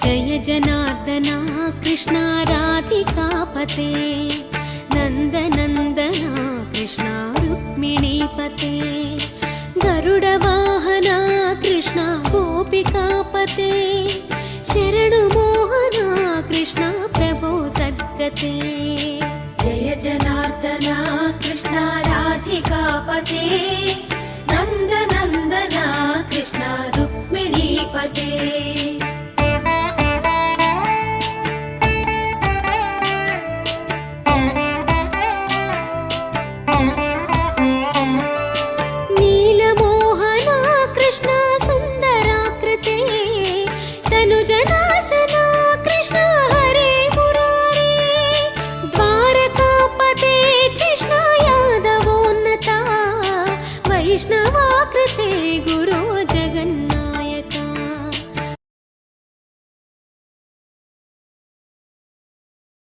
जय जनार्दना कृष्णा राधिकापते नन्दनन्दना कृष्णा रुक्मिणीपते गरुडवाहना कृष्णा गोपिकापते शरणु मोहना कृष्णा प्रभो सद्गते जय जनार्दना कृष्णा राधिकापते नन्दनन्दना कृष्णा रुक्मिणीपते कृष्णवा